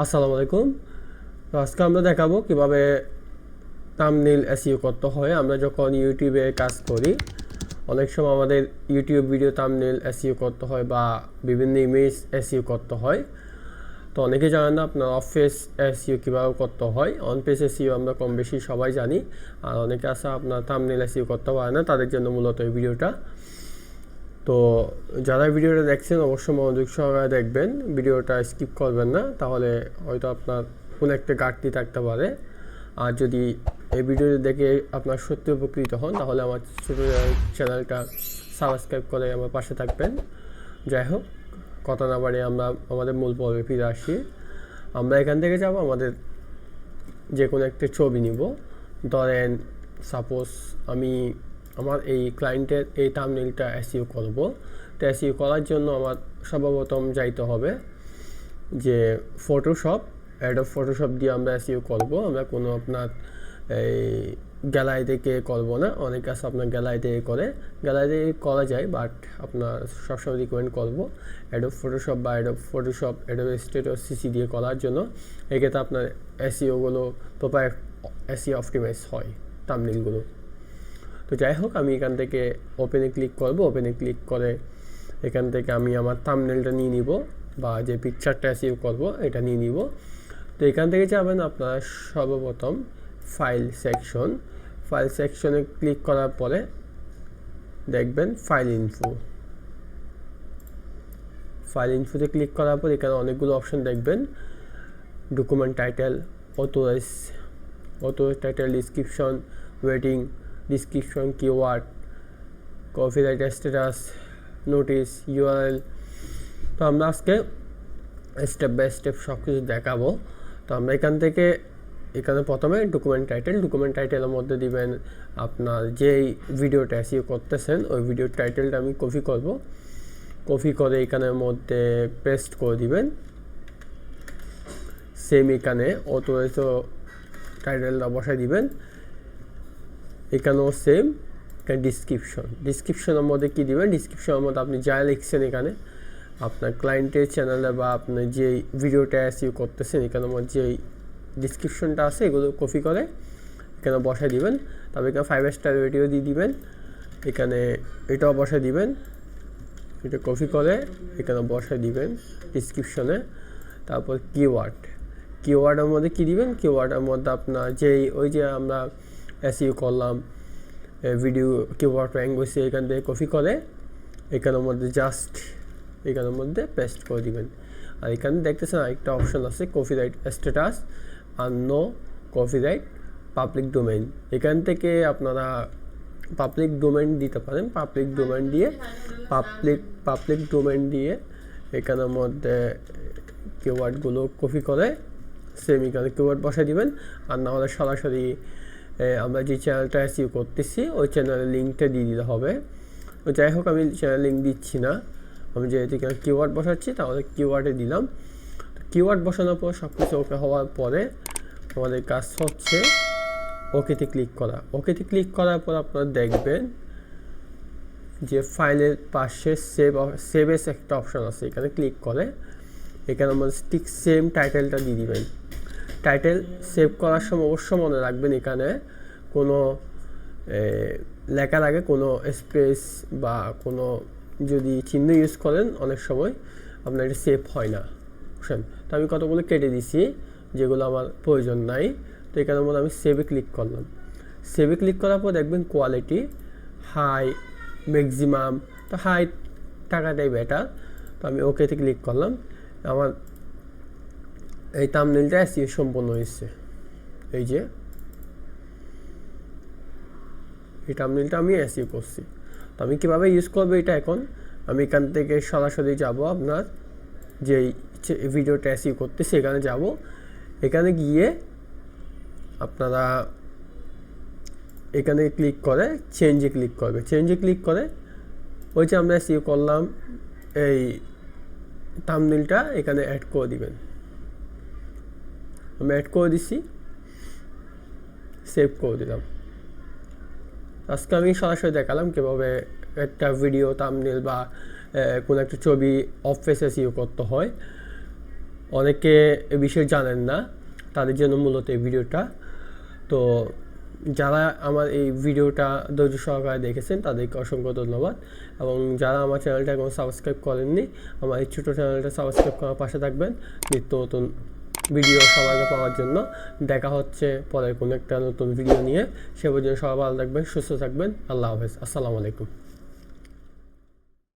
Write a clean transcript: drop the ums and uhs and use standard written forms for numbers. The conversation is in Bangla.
আসসালামু আলাইকুম। তো আজকে আমরা দেখাবো কিভাবে থাম্বনেইল এসইও করতে হয়। আমরা যখন ইউটিউবে কাজ করি অনেক সময় আমাদের ইউটিউব ভিডিও থাম্বনেইল এসইও করতে হয় বা বিভিন্ন ইমেজ এসইও করতে হয়। তো অনেকে জানেন না আপনার অফ পেজ এসইও কীভাবে করতে হয়। অন পেজ এসইও আমরা কম বেশি সবাই জানি, আর অনেকে আছে আপনার থাম্বনেইল এসইও করতে পারে না, তাদের জন্য মূলত এই ভিডিওটা। তো যারা ভিডিওটা দেখছেন অবশ্যই মনোযোগ সহকারে দেখবেন, ভিডিওটা স্কিপ করবেন না, তাহলে হয়তো আপনার কোনো একটা ঘাটতি থাকতে পারে। আর যদি এই ভিডিওটা দেখে আপনার সত্যি উপকৃত হন তাহলে আমার ছোটো চ্যানেলটা সাবস্ক্রাইব করে আমার পাশে থাকবেন। যাই হোক, কথা না বাড়িয়ে আমরা আমাদের মূল পর্বে ফিরে আসি। আমরা এখান থেকে যাব, আমাদের যে কোনো একটা ছবি নিব। ধরেন সাপোজ আমি আমার এই ক্লায়েন্টের এই থাম্বনেইলটা এসইও করব। তো এসইও করার জন্য আমার সর্বপ্রথম যাইতে হবে যে ফটোশপ, অ্যাডোব ফটোশপ দিয়ে আমরা এসইও করব। আমরা কোনো আপনার এই গ্যালারি থেকে করব না, অনেক কাছে আপনার গ্যালারি থেকে করে, গ্যালারি থেকে করা যায়, বাট আপনার সবসময় রিকমেন্ড করবো অ্যাডোব ফটোশপ বা Adobe Photoshop Adobe studio CC দিয়ে করার জন্য। এক্ষেত্রে আপনার এসইওগুলো প্রপার এসইও অপটিমাইজ হয় থাম্বনেইলগুলো। তো যাই হোক, আমি এখান থেকে ওপেনে ক্লিক করব। ওপেনে ক্লিক করে এখান থেকে আমি আমার থাম্বনেইলটা নিয়ে নিব বা যে পিকচারটা এসইও করব এটা নিয়ে নিব। তো এখান থেকে যাবেন আপনারা সর্বপ্রথম ফাইল সেকশনে ক্লিক করার পরে দেখবেন ফাইল ইনফোতে ক্লিক করার পর এখানে অনেকগুলো অপশন দেখবেন। Document title, authorize title, description, waiting, description, keyword, copyright status, notice, URL. তো আমরা আজকে স্টেপ বাই স্টেপ সব কিছু দেখাবো। তো আমরা এখানে প্রথমে ডকুমেন্ট টাইটেলের মধ্যে দিবেন আপনার যেই ভিডিওটা এসইও করতেছেন ওই ভিডিওর টাইটেলটা আমি কপি করে এখানের মধ্যে পেস্ট করে দিবেন। সেম এখানে অথরাইজ টাইটেলটা বসাই দিবেন, এখানেও সেম। এখানে ডিসক্রিপশনের মধ্যে কী দিবেন, ডিসক্রিপশনের মধ্যে আপনি যা লিখছেন এখানে আপনার ক্লায়েন্টের চ্যানেলে বা আপনি যেই ভিডিওটা এসইও করতেছেন এখানের মধ্যে যেই ডিসক্রিপশনটা আছে এগুলো কপি করে এখানে বসাই দিবেন। তারপর এখানে 5 স্টার রেটিও দিয়ে দিবেন, এখানে এটাও বসাই দিবেন, এটা কপি করে এখানে বসাই দিবেন ডিসক্রিপশনে। তারপর কিওয়ার্ডের মধ্যে কী দিবেন, কিওয়ার্ডের মধ্যে আপনার ওই যে আমরা এসইও করলাম ভিডিও কিওয়ার্ড র্যাঙ্ক বসে এখান থেকে কপি করে এখানের মধ্যে পেস্ট করে দিবেন। আর এখানে দেখতেছেন আরেকটা অপশন আছে কপিরাইট স্ট্যাটাস আর নো কপিরাইট পাবলিক ডোমেইন। এখান থেকে আপনারা পাবলিক ডোমেইন দিতে পারেন। পাবলিক ডোমেইন দিয়ে এখানের মধ্যে কিওয়ার্ডগুলো কপি করে সেম এখানে কিওয়ার্ড বসাই দিবেন। আর না হলে সরাসরি আমরা যে চ্যানেলটা এসইও করতেছি ওই চ্যানেলের লিঙ্কটা দিয়ে দিতে হবে। তো যাই হোক, আমি চ্যানেল লিঙ্ক দিচ্ছি না, আমি যেহেতু এখানে কিওয়ার্ড বসাচ্ছি তাহলে কিওয়ার্ডে দিলাম। কিওয়ার্ড বসানোর পর সব কিছু ওকে হওয়ার পরে আমাদের কাজ হচ্ছে ওকেতে ক্লিক করার পর আপনারা দেখবেন যে ফাইলের পাশে সেভ এস একটা অপশন আছে, এখানে ক্লিক করে এখানে আমাদের ঠিক সেম টাইটেলটা দিয়ে দিবেন। টাইটেল সেভ করার সময় অবশ্যই মনে রাখবেন এখানে কোনো লেখার আগে কোনো স্পেস বা কোনো যদি চিহ্ন ইউজ করেন অনেক সময় আপনার এটা সেভ হয় না বুঝছেন। তো আমি কতগুলো কেটে দিছি যেগুলো আমার প্রয়োজন নাই। তো এখানের মধ্যে আমি সেভে ক্লিক করলাম। সেভে ক্লিক করার পর দেখবেন কোয়ালিটি হাই, ম্যাক্সিমাম। তো হাই টাকাটাই বেটার। তো আমি ওকেতে ক্লিক করলাম। আমার এই থাম্বনেইলটা এসইও সম্পন্ন হয়েছে। এই যে এই থাম্বনেইলটা আমি এসইও করছি। তো আমি কীভাবে ইউজ করবো এটা এখন আমি এখান থেকে সরাসরি যাব আপনার যেই ভিডিওটা এসইও করতেছি এখানে যাব। এখানে গিয়ে আপনারা এখানে ক্লিক করে চেঞ্জে ক্লিক করে ওই যে আমরা এসইও করলাম এই থাম্বনেইলটা এখানে অ্যাড করে দিবেন। আমি অ্যাড করে দিছি, সেভ করে দিলাম। আজকে আমি সরাসরি দেখালাম কীভাবে একটা ভিডিও থাম্বনেইল বা কোনো একটা ছবি অফ পেজ এসইও করতে হয়। অনেকে এ বিষয়ে জানেন না, তাদের জন্য মূলত এই ভিডিওটা। তো যারা আমার এই ভিডিওটা ধৈর্য সহকারে দেখেছেন তাদেরকে অসংখ্য ধন্যবাদ, এবং যারা আমার চ্যানেলটা এখন সাবস্ক্রাইব করেননি আমার এই ছোটো চ্যানেলটা সাবস্ক্রাইব করার পাশে থাকবেন নিত্য নতুন ভিডিও সবার আগে পাওয়ার জন্য। দেখা হচ্ছে পরে কোনো একটা নতুন ভিডিও নিয়ে, সে পর্যন্ত সবাই ভালো থাকবেন, সুস্থ থাকবেন। আল্লাহ হাফেজ, আসসালামু আলাইকুম।